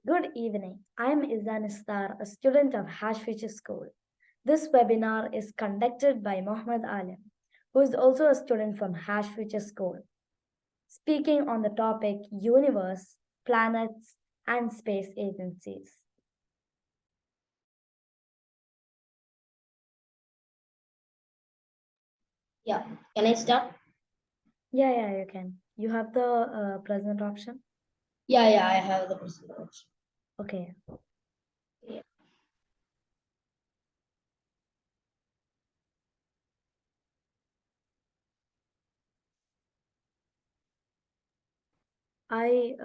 Good evening. I am Izan Istar, a student of Hash Future School. This webinar is conducted by Muhammed Aalim, who is also a student from Hash Future School, speaking on the topic universe, planets, and space agencies. Yeah, can I start? Yeah, you can. You have the present option? Yeah, I have the presentation. Okay. Yeah. I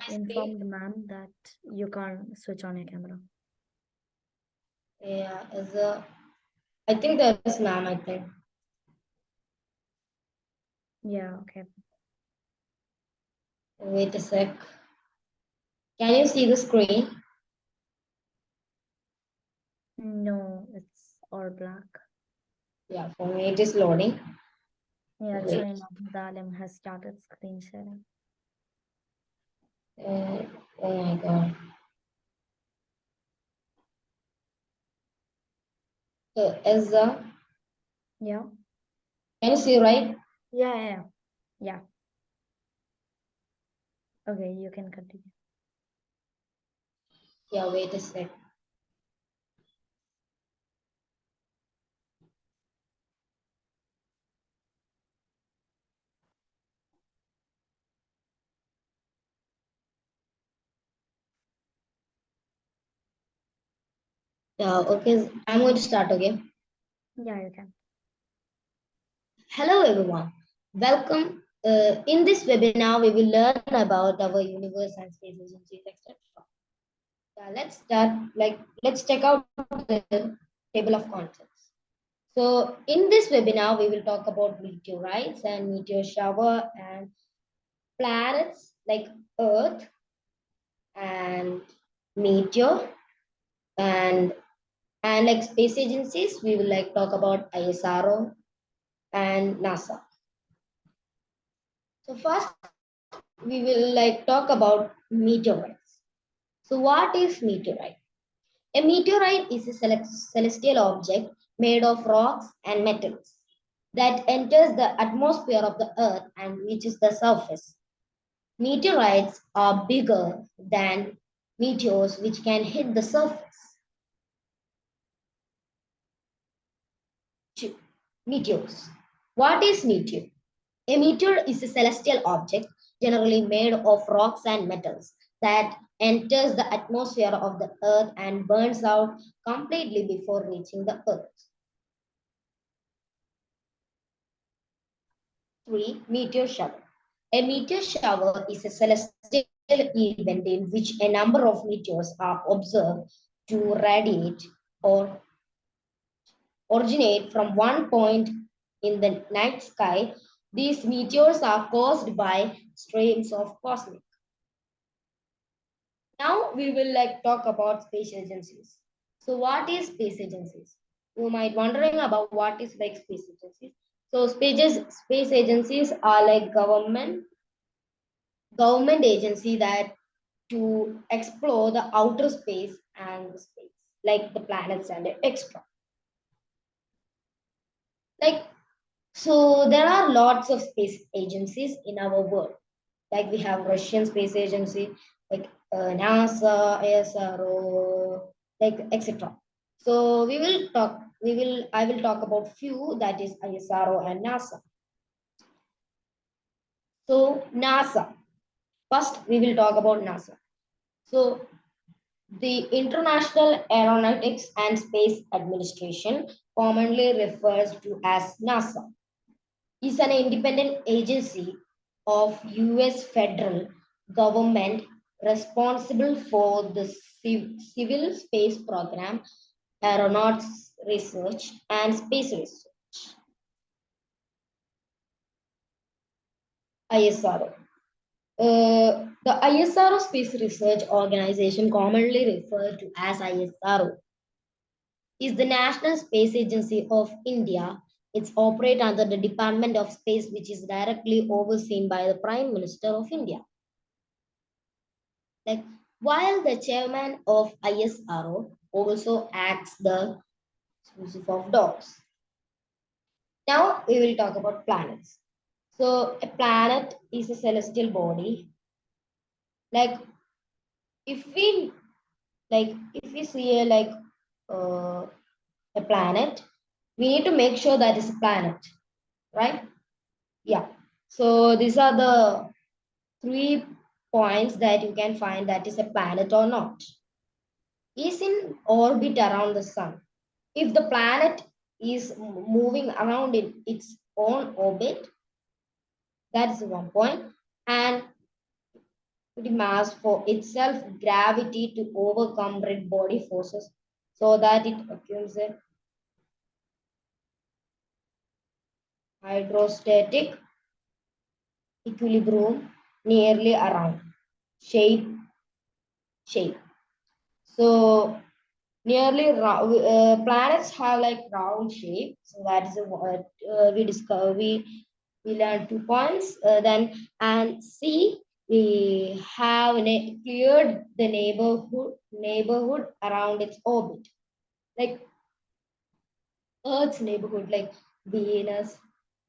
informed the ma'am that you can't switch on your camera. Yeah, I think there is ma'am, I think. Yeah, okay. Wait a sec. Can you see the screen? No, it's all black. Yeah, for me it is loading. Yeah, Wait. actually, Muhammed Alim has started screen sharing. Uh, oh my god. Ezra, Yeah. can you see right? Yeah. Okay, you can continue. Yeah, wait a sec. Yeah, okay. I'm going to start, okay? Yeah, you can. Hello, everyone. Welcome. In this webinar, we will learn about our universe and space agencies, etc. Yeah, let's start. Let's check out the table of contents. So, in this webinar, we will talk about meteorites and meteor shower and planets like Earth and meteor and like space agencies. We will talk about ISRO and NASA. So first, we will talk about meteorites. So, what is meteorite? A meteorite is a celestial object made of rocks and metals that enters the atmosphere of the Earth and reaches the surface. Meteorites are bigger than meteors, which can hit the surface. Meteors. What is meteor? A meteor is a celestial object generally made of rocks and metals that enters the atmosphere of the Earth and burns out completely before reaching the Earth. 3. Meteor shower. A meteor shower is a celestial event in which a number of meteors are observed to radiate or originate from one point in the night sky. These meteors are caused by streams of cosmic. Now we will talk about space agencies. So what is space agencies? You might wondering about what is space agencies. So space agencies are like government agency that to explore the outer space and the space, like the planets and extra. Like so there are lots of space agencies in our world. Like we have Russian space agency, like NASA, ISRO, like etc. So I will talk about few, that is ISRO and NASA. So NASA, first we will talk about NASA. So the International Aeronautics and Space Administration, commonly refers to as NASA, is an independent agency of US federal government responsible for the civil space program, aeronautics research, and space research. ISRO. The ISRO Space Research Organization, commonly referred to as ISRO, is the National Space Agency of India. It's operate under the Department of Space, which is directly overseen by the Prime Minister of India. Like while the chairman of ISRO also acts the chief of dogs. Now we will talk about planets. So a planet is a celestial body. Like if we if we see uh, a planet, we need to make sure that it's a planet, right? Yeah. So these are the 3 points that you can find that is a planet or not. Is in orbit around the sun. If the planet is moving around in its own orbit, that is 1 point. And the mass for itself gravity to overcome red body forces so that it occurs a hydrostatic equilibrium nearly around shape. So nearly planets have like round shape. So that is what we discover. We learned 2 points. Then and C, we have cleared the neighborhood around its orbit, like Earth's neighborhood, like Venus,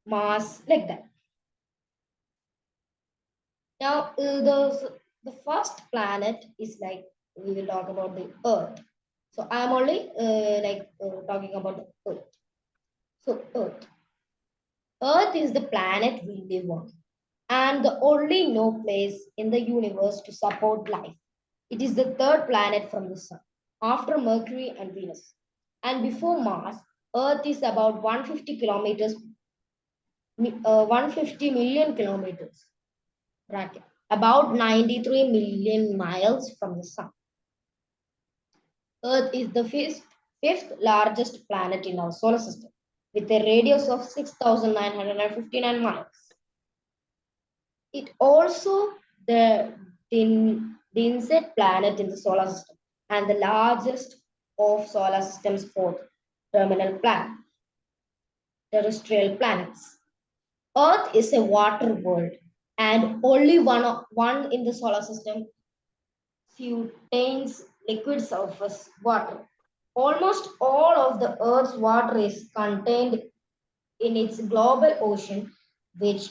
Mars, like that. Now, the first planet is like we will talk about the Earth. So I'm only talking about the Earth. So Earth is the planet we live on, and the only no place in the universe to support life. It is the third planet from the Sun, after Mercury and Venus. And before Mars, Earth is about 150 kilometers, 150 million kilometers, bracket, about 93 million miles from the Sun. Earth is the fifth largest planet in our solar system, with a radius of 6,959 miles. It also the densest planet in the solar system and the largest of solar system's fourth terrestrial planets. Earth is a water world, and only one in the solar system contains liquid surface water. Almost all of the Earth's water is contained in its global ocean, which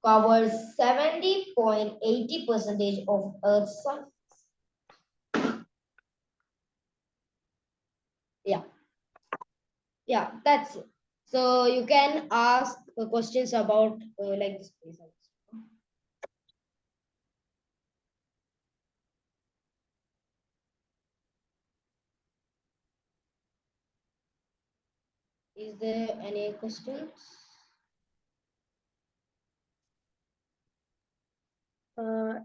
covers 70.80% of Earth's surface. Yeah, yeah, that's it. So you can ask questions about like this place. Is there any questions?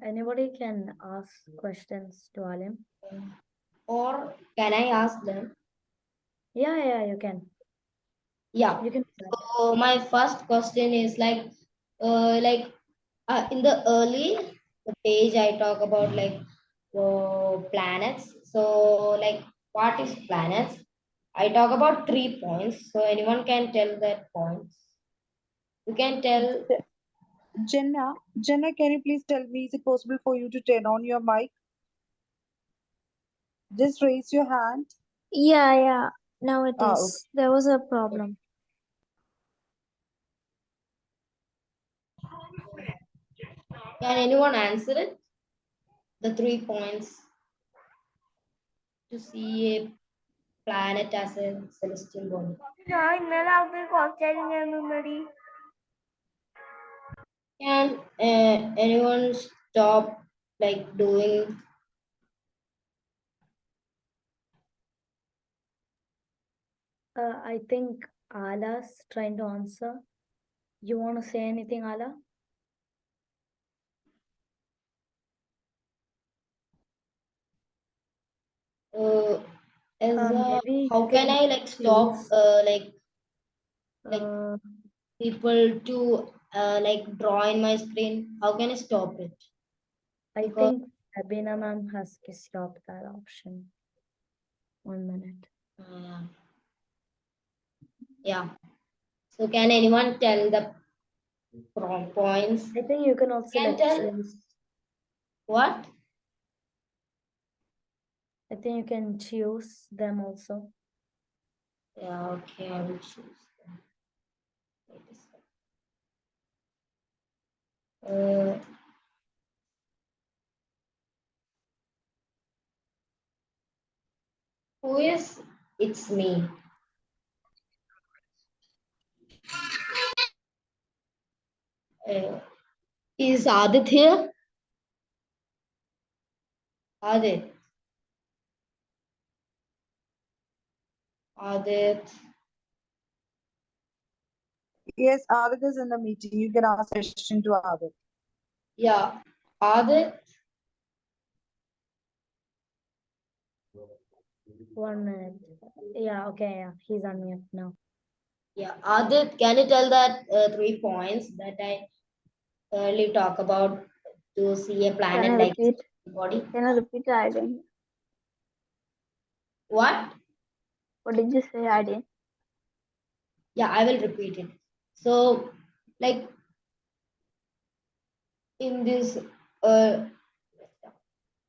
Anybody can ask questions to Alim. Or can I ask them? Yeah, you can. Yeah. You can start. So my first question is in the early the page I talk about planets. So like what is planets? I talk about 3 points. So anyone can tell that points. You can tell. Jenna, can you please tell me, is it possible for you to turn on your mic? Just raise your hand. Yeah. Now it Okay. is. There was a problem. Can anyone answer it? The 3 points to see a planet as a celestial body. Can anyone stop like doing? I think Ala's trying to answer. You want to say anything, Ala? Maybe How you can can I like stop use. like Uh, people to like draw in my screen? How can I stop it? I Because think Abina ma'am has stopped that option. 1 minute. uh, yeah. So can anyone tell the points? I think you can also Can like tell choose. what? I think you can choose them also. Yeah, okay, I will choose them. Wait a second. Who is? It's me. Is Adit here? Adit. Adit. Yes, Adit is in the meeting. You can ask a question to Adit. Yeah. Adit. 1 minute. Yeah, okay, yeah. He's on mute now. Yeah. Adit, can you tell that 3 points that I early talk about to see a Can planet you like repeat? body? Can you repeat? I didn't. What? What did you say? I didn't. Yeah, I will repeat it. So, like in this uh,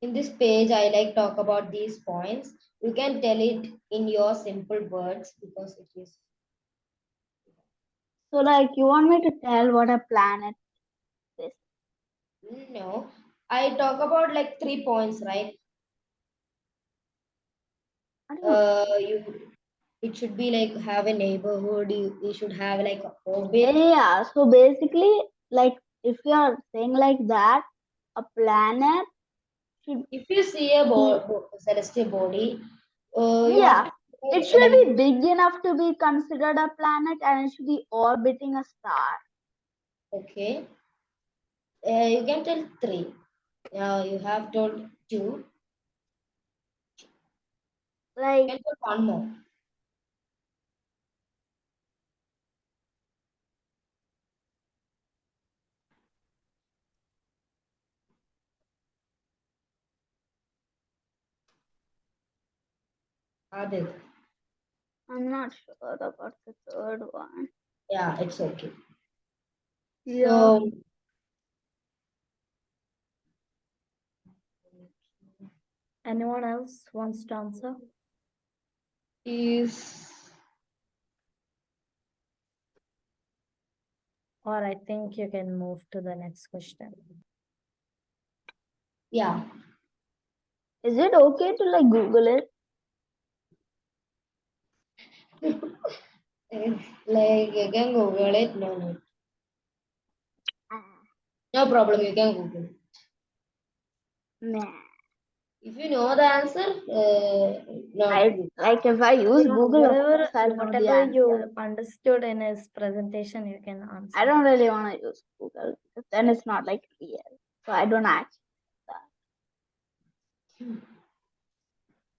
in this page, I like talk about these points. You can tell it in your simple words because it is. So, like, you want me to tell what a planet is? No, I talk about like 3 points, right? I don't. You it should be like have a neighborhood. You should have like a orbit. Yeah. So basically, like, if you are saying like that, a planet should If you see a be. celestial body, you have Yeah. to It like, should be big enough to be considered a planet, and it should be orbiting a star. okay. You can tell three. You have told two. Like, You can tell one more. Adit. I'm not sure about the third one. Yeah, it's okay. Yeah. So Anyone else wants to answer? is Or I think you can move to the next question. yeah. Is it okay to like Google it? Like you can Google it. No. No problem. You can Google it. Nah. If you know the answer, not you. Like if I use Yeah, Google, of course I'll know the whatever answer. you understood in his presentation, you can answer. I don't really want to use Google because then it's not like real. So I don't actually.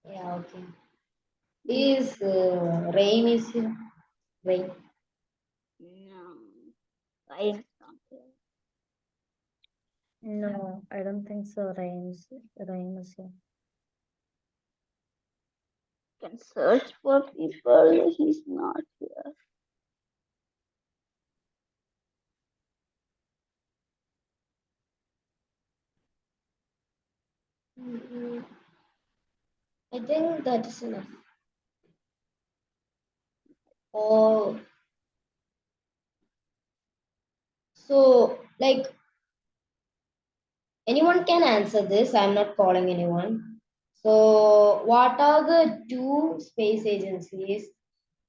Yeah, okay. Is rain is here? Rain. No. Science not here. No, I don't think so. Rain is here. Can search for people. He's not here. I think that is enough. Oh, so like anyone can answer this. I'm not calling anyone. So, what are the two space agencies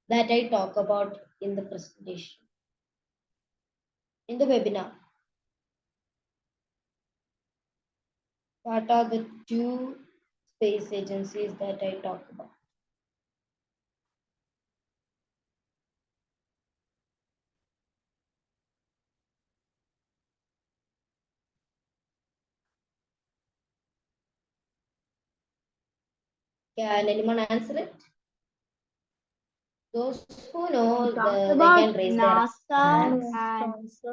that I talk about in the presentation, in the webinar? What are the two space agencies that I talk about? Can anyone answer it? Those who know, We talked they about can raise their NASA Who hands. wants to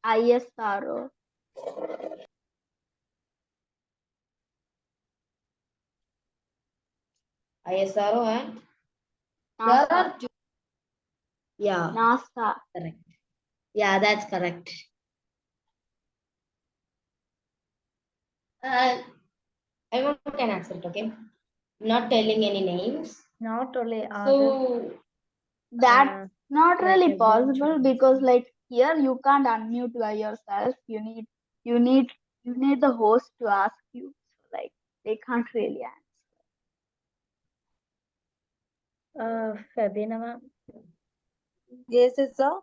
and answer? ISRO. ISRO and there NASA. are two. Yeah, NASA. correct. Yeah, that's correct. Uh, Everyone can answer it, okay? Not telling any names. Not only Aadil, So That's not like really everyone possible should because answer. like here you can't unmute by yourself. You need you need the host to ask you. So like they can't really answer. Febina ma'am, Yes, sir.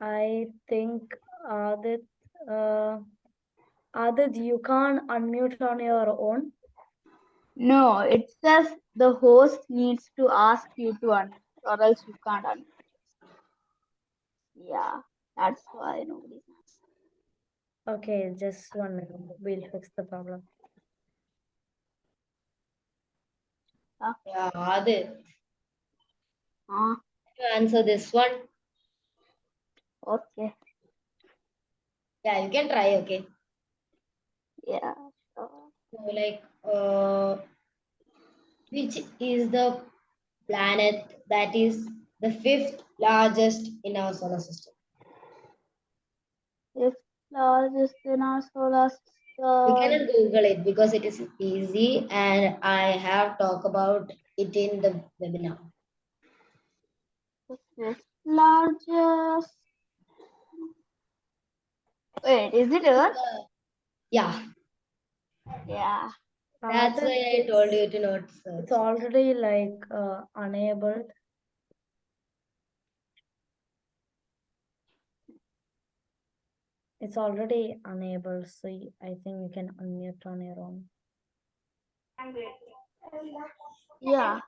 I think Adit, Adit, you can't unmute on your own. No, it says the host needs to ask you to unmute or else you can't unmute. Yeah, that's why nobody's answering. Okay, just 1 minute. We'll fix the problem. yeah, Adit, Ah, to answer this one. okay. Yeah, you can try. Okay. Yeah, sure. So like, which is the planet that is the fifth largest in our solar system? If largest in our solar You system, cannot Google it because it is easy, and I have talked about it in the webinar. the fifth largest. Wait, is it Earth? Yeah, Yeah. that's Adit, why I told you to not it's search. already like enabled. It's already enabled, so I think you can unmute on your own. Yeah,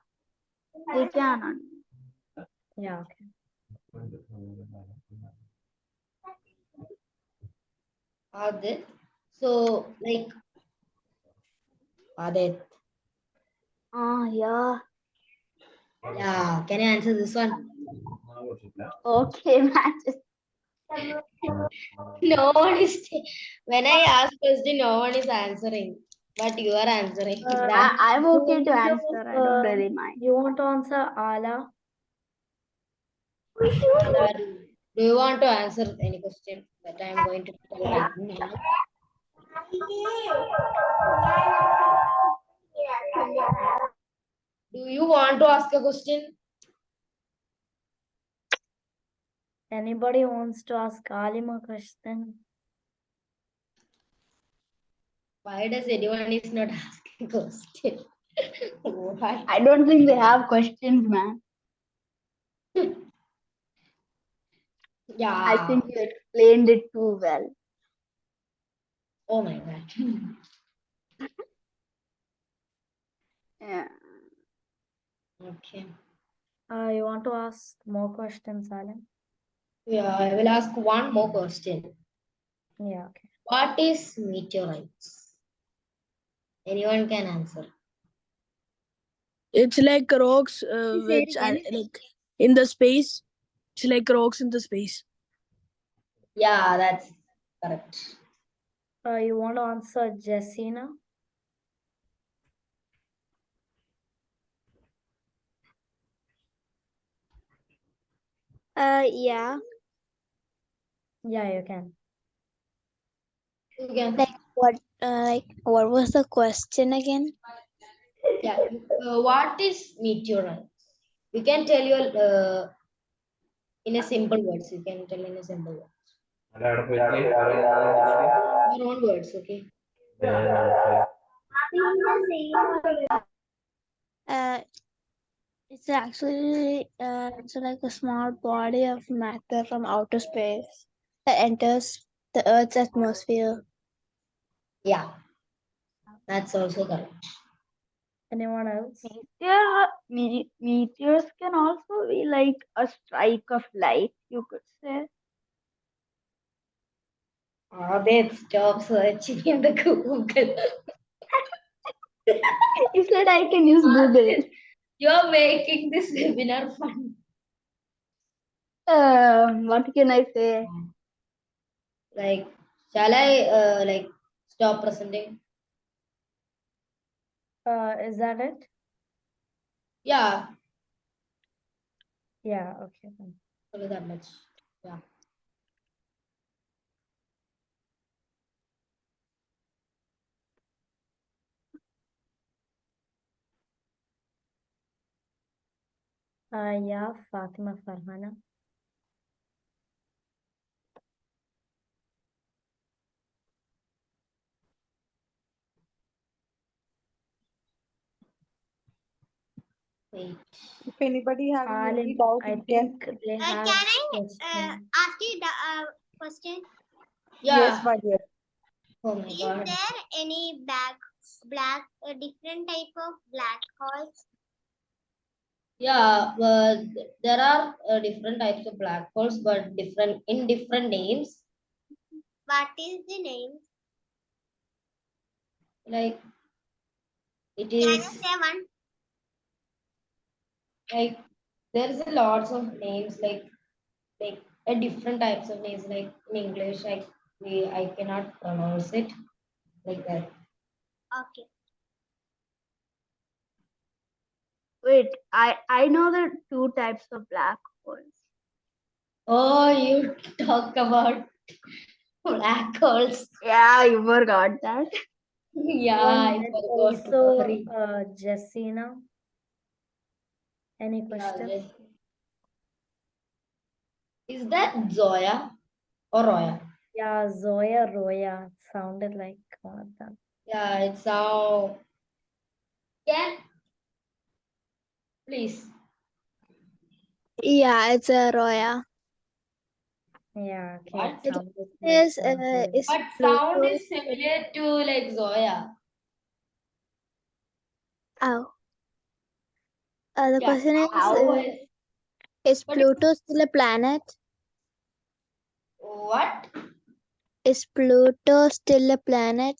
we can unmute. Yeah, okay. Adit. So like Adit. Ah, yeah. Yeah, can you answer this one? Okay, matches. No one is. When I ask question, no one is answering. But you are answering. That I'm okay Do to you, answer. I don't really mind. you want to answer Ala? do you want to answer any question that I am going to tell right now? Do you want to ask a question? Anybody wants to ask Alim a question? Why does anyone is not asking question? Why? I don't think they have questions, man. I Yeah. think you explained it too well. Oh my god. Yeah. Okay. You want to ask more questions, Alim? Yeah, I will ask one more question. Yeah, okay. What is meteorites? Anyone can answer. It's like rocks Say it which are again. like in the space. It's like rocks in the space. Yeah, that's correct. You want to answer Jessina? Yeah. Yeah, you can. You can. What was the question again? Yeah. What is meteorites? We can tell you in a simple words. You can tell in a simple words. Your own words, okay? Uh, it's actually it's like a small body of matter from outer space that enters the Earth's atmosphere. Yeah, that's also correct. Anyone else? Meteors can also be like a strike of light, you could say. They stop searching in the Google. You said I can use Google. You're making this webinar fun. What can I say? Like, shall I like stop presenting? Is that it? Yeah, Yeah, okay. Then. only that much. Yeah. Yeah, Fatima Farhana. Wait. If anybody having any Aalim, doubt, I you can. think they Can have I question. ask you the question? Yes, Yeah. my dear. Oh my Is God. there any black different type of black holes? Yeah, there are different types of black holes, but different names. What is the name? Like it Can you is say one? like there is a lots of names like a different types of names like in English I cannot pronounce it like that. Okay. Wait, I know the two types of black holes. Oh, you talk about black holes. Yeah, you forgot that. Yeah, I And forgot. also, Sorry. Jessina. Any Yeah, questions? is that Zoya or Roya? Yeah, Zoya Roya. It sounded like one of them. Yeah, it's how. Can please. Yeah, it's a Roya. Yeah, okay. What? It The sounded question like is, Zoya. is But sound Pluto is similar to like Zoya. oh the Yeah. question How is but Pluto still a planet? what? Is Pluto still a planet?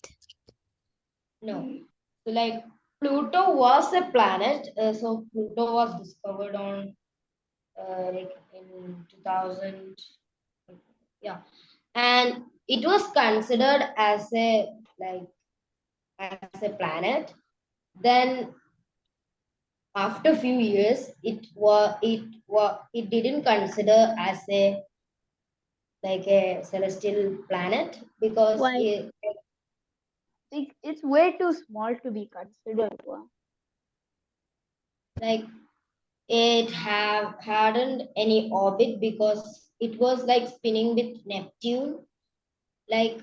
No. So like Pluto was a planet. So Pluto was discovered on like in 2000. Yeah, and it was considered as a like as a planet. Then after a few years, it didn't consider as a like a celestial planet because Why? It's way too small to be considered one. like it hadn't any orbit because it was like spinning with Neptune. Like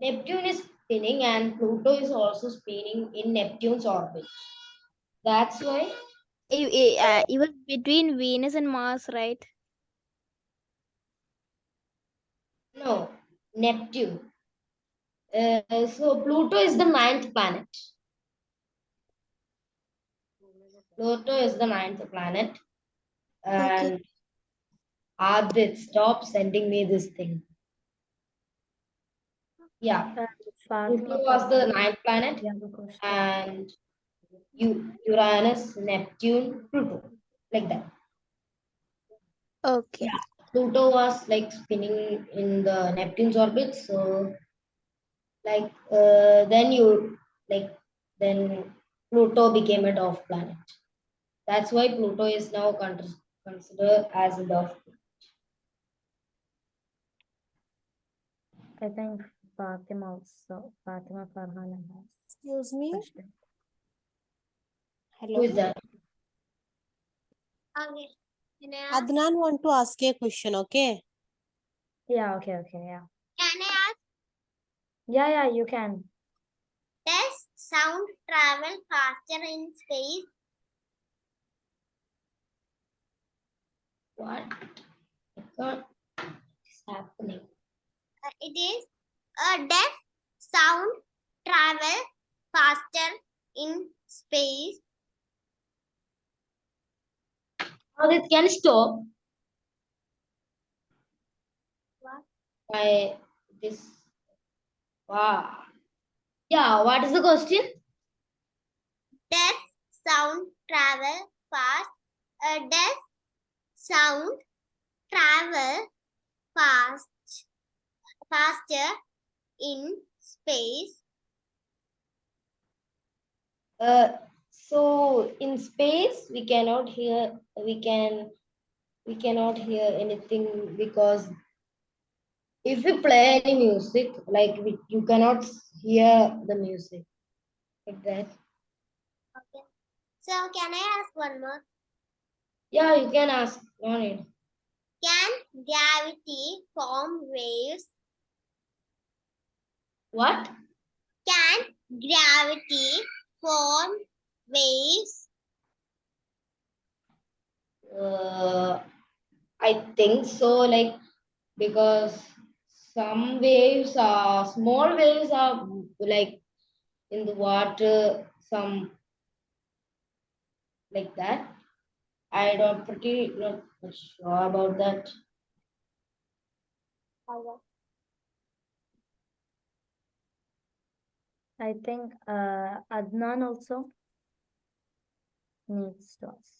Neptune is spinning and Pluto is also spinning in Neptune's orbit. That's why It was between Venus and Mars, right? no Neptune. So Pluto is the ninth planet. Pluto is the ninth planet, Okay. and Adit, stop sending me this thing. Yeah, Fatima Pluto was the Farhana. ninth planet, You have a question? and Uranus, Neptune, Pluto, like that. Okay. Pluto was like spinning in the Neptune's orbit, so like then Pluto became a dwarf planet. That's why Pluto is now considered as a dwarf. I think Fatima Farhana has Excuse me. question. Who Hello. is that? Okay. Can I ask? Adnan want to ask a question, okay? Yeah, okay, yeah. Can I ask? Yeah, you can. Does sound travel faster in space? What? What is happening? It is does sound travel faster in space? Adit, can you stop? What? Why this? Wow. Yeah, what is the question? Does sound travel fast? Does sound travel faster in space? So in space we cannot hear anything because if we play any music, like you cannot hear the music like that. Okay. So can I ask one more? Yeah, you can ask. No need. Can gravity form waves? What? Can gravity form waves? I think so. Like because some waves are small waves are like in the water. Some like that. I don't pretty not sure about that. I think Adnan also needs to ask.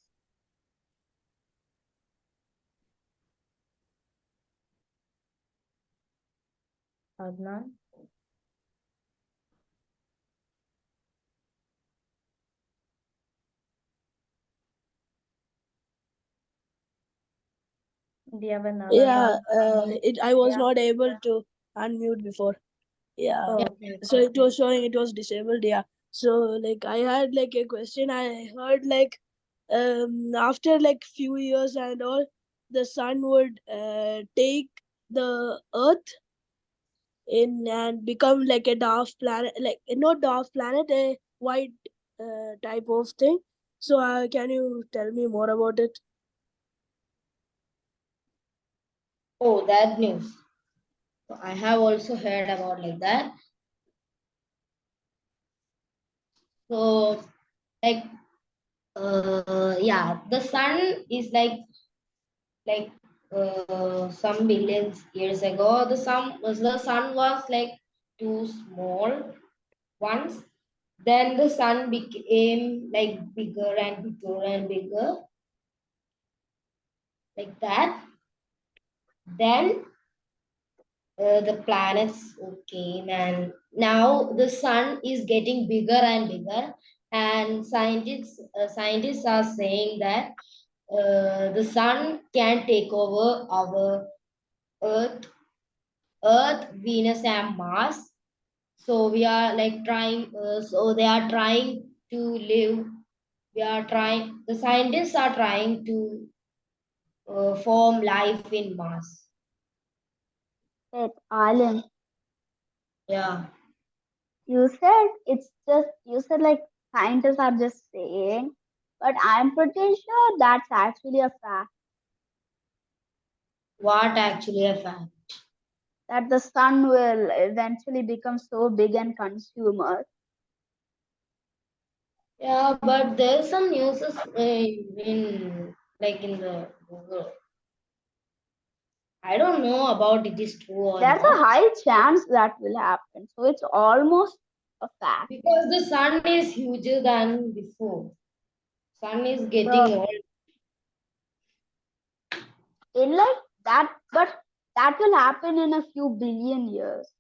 Adnan. Do you have another Yeah, one? I was Yeah. not able to unmute before. Yeah. Oh, Yeah. okay. So it was showing it was disabled. Yeah. So like I had like a question. I heard like after like few years and all, the sun would take the earth in and become like a dwarf planet, like not dwarf planet, a white type of thing. So can you tell me more about it? Oh, that news. So I have also heard about like that. So like yeah, the sun is like some billions years ago. The sun was like too small once. Then the sun became like bigger and bigger and bigger like that. Then the planets came, and now the sun is getting bigger and bigger. And scientists are saying that the sun can take over our Earth, Venus, and Mars. So we are like trying. So they are trying to live. We are trying. The scientists are trying to form life in Mars. Wait, Aalim, Yeah. you said you said like scientists are just saying, but I'm pretty sure that's actually a fact What actually a fact? that the sun will eventually become so big and consume us. Yeah, but there's some news in like in the Google. I don't know about it is true or There's a not high chance that will happen. So it's almost a fact. because the sun is huger than before. Sun is getting But old. in like that, but that will happen in a few billion years.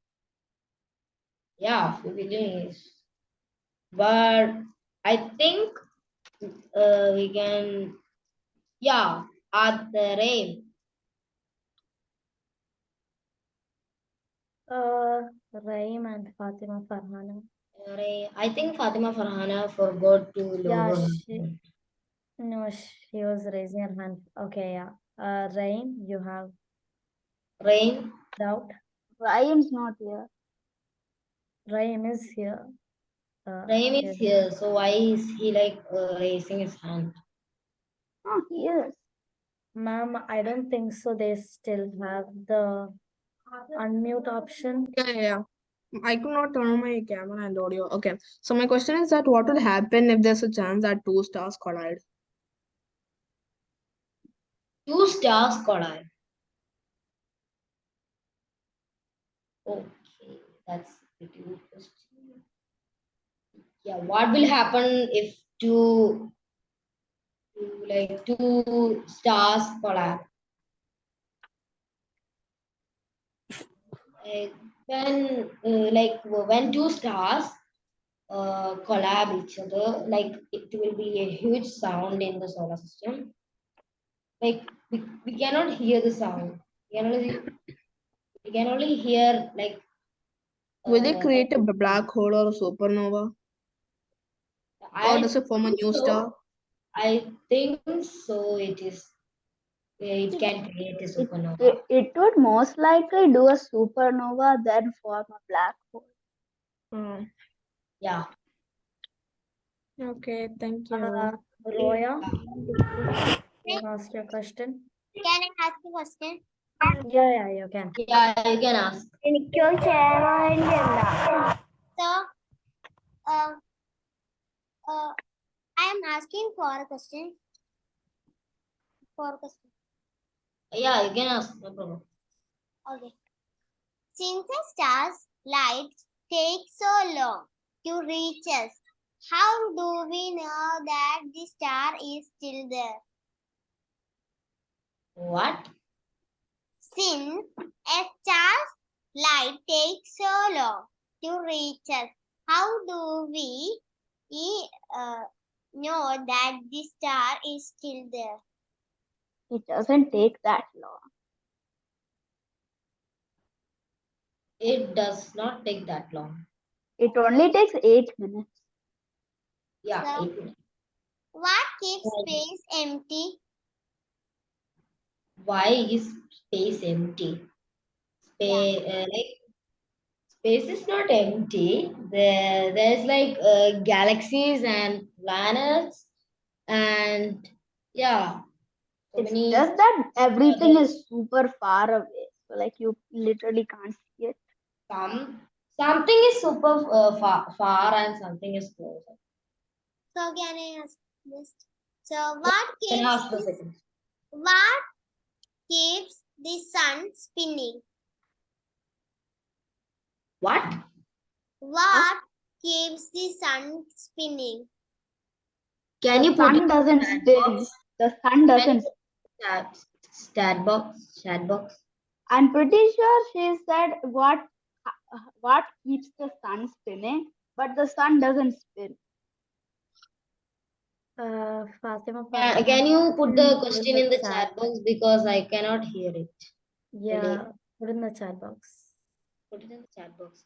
Yeah, few billion years. But I think we can. Yeah, at the rain. Raim and Fatima Farhana. I think Fatima Farhana forgot to Yeah, lower her hand. no, she was raising her hand. Okay, yeah. Raim, you have Rain. doubt? Ryan's not here. Raim is here. Rain is Excuse me. here, so why is he like raising his hand? Oh, he is. Ma'am, I don't think so. They still have the unmute option. Yeah. I could not turn on my camera and audio. Okay. So my question is that what will happen if there's a chance that two stars collide? Two stars collide. Okay, that's a pretty good question. Yeah, what will happen if two stars collide? Uh, when two stars collab each other, like it will be a huge sound in the solar system. Like we cannot hear the sound. We can only hear like Will it like create a black hole or a supernova? Or I does it form a think new so. star? I think so. It is. It can create a It, supernova. it would most likely do a supernova, then form a black hole. Yeah. Okay, thank you. Roya, Can you want to ask your question? I ask a question? Yeah, you can. Yeah, you can ask. So, uh, I am asking for a question. Yeah, you can ask. No problem. Okay. Since the star's light takes so long to reach us, how do we know that the star is still there? What? Since a star's light takes so long to reach us, how do we know that the star is still there? It doesn't take that long. It does not take that long. It only takes 8 minutes. Yeah. So, 8 minutes. what keeps space empty? Why is space empty? Space is not empty. There's like galaxies and planets, and yeah, so It's many. just that everything Other- is super far away. So like you literally can't see it. Something is super far and something is closer. So can I ask this? So what Can keeps I ask the second? what keeps the sun spinning? What? What keeps the sun spinning? Can The you put it sun in doesn't chat spin. box? The sun Can you doesn't. put chat box? Chat box. I'm pretty sure she said what keeps the sun spinning, but the sun doesn't spin. Fatima. Can you put the Put question in the chat box because I cannot hear it? Yeah, put in the chat box. Put it in the chat box.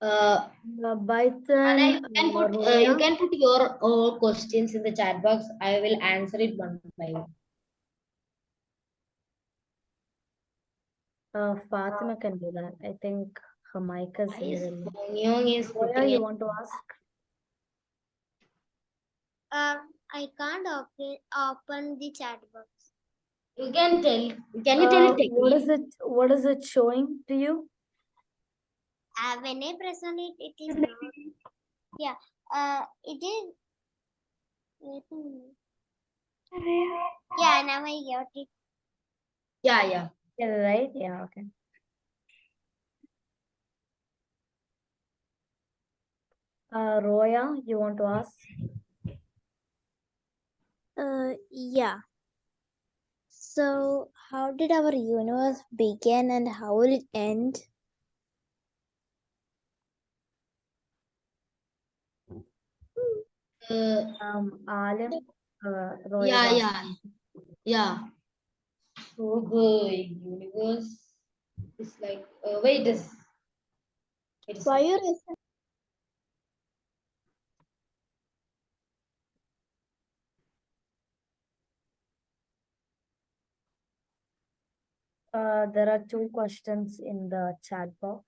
Baitan, You can put your all questions in the chat box. I will answer it one by one. Fatima can do that. I think her mic is Why is little. Fonyong is Roya, putting you it? want to ask? I can't open the chat box. You can tell. Can you tell it What again? is it? What is it showing to you? When I press on it, it is not. Yeah. It is. Wait a minute. Yeah. Now I got it. Yeah. Yeah, right? Yeah, okay. Roya, you want to ask? Yeah. So, how did our universe begin and how will it end? Aalim, Roya. Yeah. So the universe is like. Wait. It is. Why you listen? There are two questions in the chat box.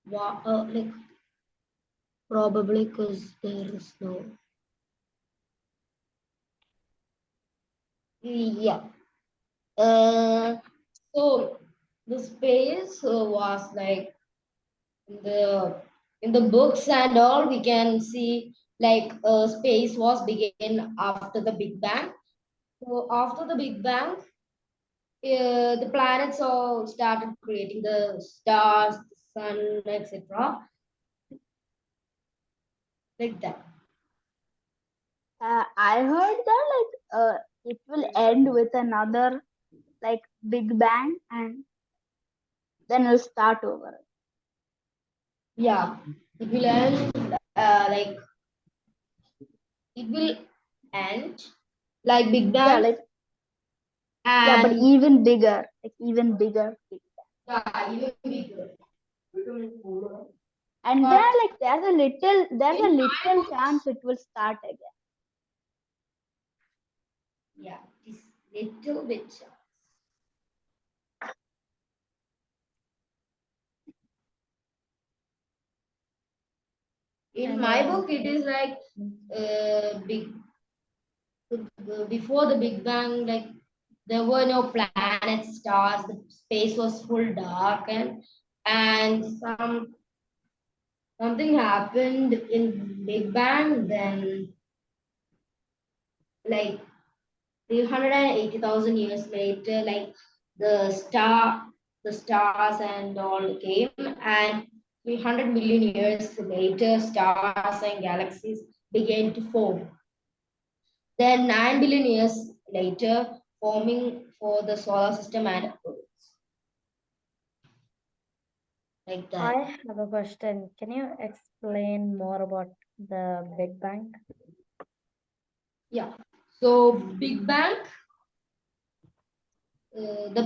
Like probably because there is no. Yeah. So the space was like in the books and all we can see like space was began after the Big Bang. So after the Big Bang, the planets all started creating the stars, the sun, etc. Like that. I heard that it will end with another like Big Bang and then it'll start over. Yeah, it will end like it will end like Big Yeah, Bang but and even bigger, like even bigger Big Bang. yeah, even bigger. And But then like there's a little chance it will start again. Yeah, it is little bit chance. In And, my book, it is like big before the Big Bang, like there were no planets, stars, the space was full dark, and something happened in Big Bang, then like 380,000 years later, like the stars and all came, and 300 million years later, stars and galaxies began to form. Then 9 billion years later, forming for the solar system and Earth. Like that. I have a question. Can you explain more about the Big Bang? Yeah. So the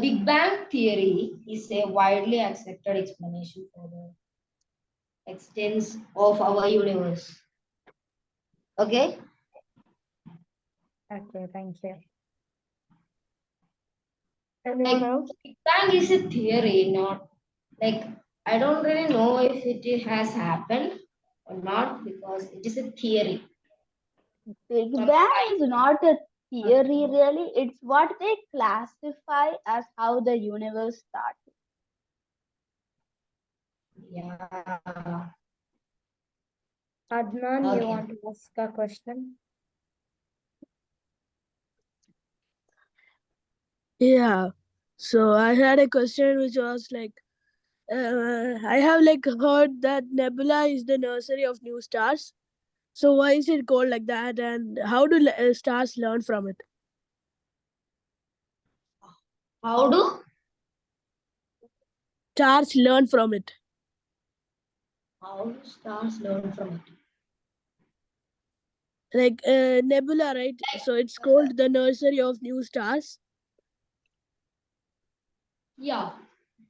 Big Bang theory is a widely accepted explanation for the extent of our universe. Okay. Okay, thank you. Anyone else? Big Bang is a theory, not like I don't really know if it has happened or not because it is a theory. Big Some Bang science. is not a theory, really. It's what they classify as how the universe started. Yeah. Adnan, you Okay. want to ask a question? Yeah. So I had a question which was like, I have like heard that nebula is the nursery of new stars. So why is it called like that, and how do stars learn from it? How do? Stars learn from it. How do stars learn from it? Like nebula, right? So it's called the nursery of new stars. Yeah.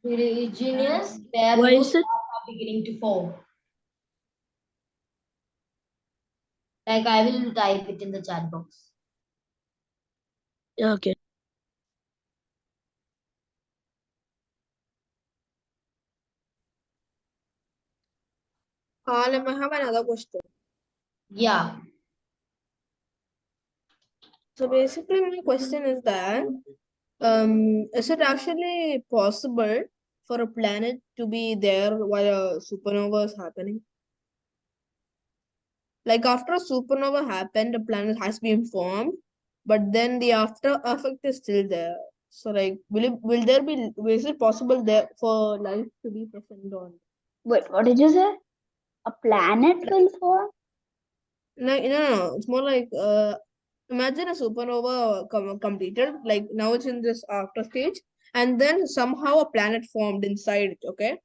Genius, Um, where Why new is stars it? are beginning to form. Like I will type it in the chat box. Okay. Aalim, I have another question. Yeah. So basically, my question is that is it actually possible for a planet to be there while a supernova is happening? Like after a supernova happened, a planet has been formed, but then the after effect is still there. So like, is it possible there for life to be present on? Wait, what did you say? A planet will form? No. It's more like imagine a supernova completed, like now it's in this after stage, and then somehow a planet formed inside it. Okay,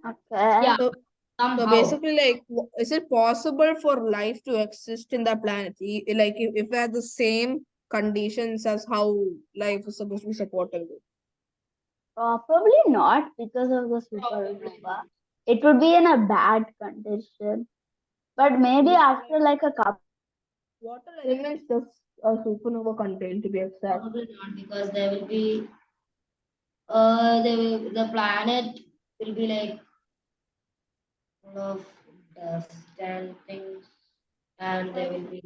Okay. Yeah. so Somehow. basically, like, is it possible for life to exist in that planet? Like, if it has the same conditions as how life is supposed to be supported with? Probably not because of the supernova. It would be in a bad condition. But maybe after like a couple. What all elements does a supernova contain, to be exact? Probably not because there will be the planet will be like full of dust and things, and there will be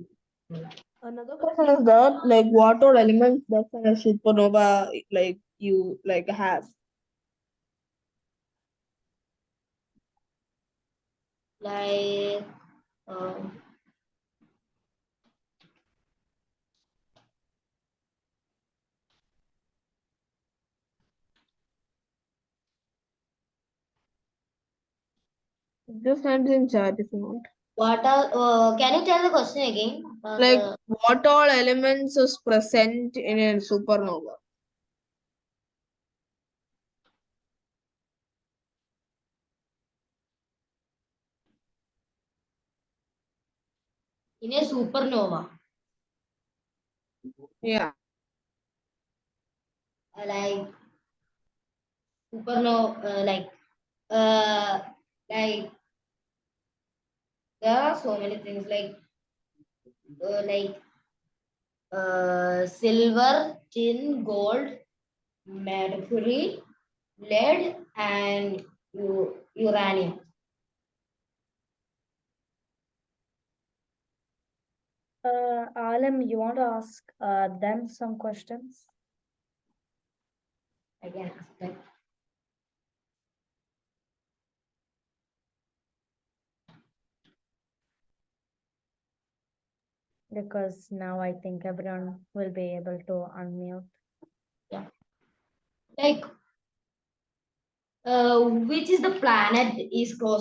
Another question is that, like, what all elements does a supernova like you like have? like um, Just hands in chat if you want. what are can you tell the question again? Like, what all elements is present in a supernova? In a supernova, Yeah. like supernova, uh, like there are so many things like silver, tin, gold, mercury, lead, and uranium. Aalim, you want to ask them some questions? I can ask that. Because now I think everyone will be able to unmute. Like, which is the planet is close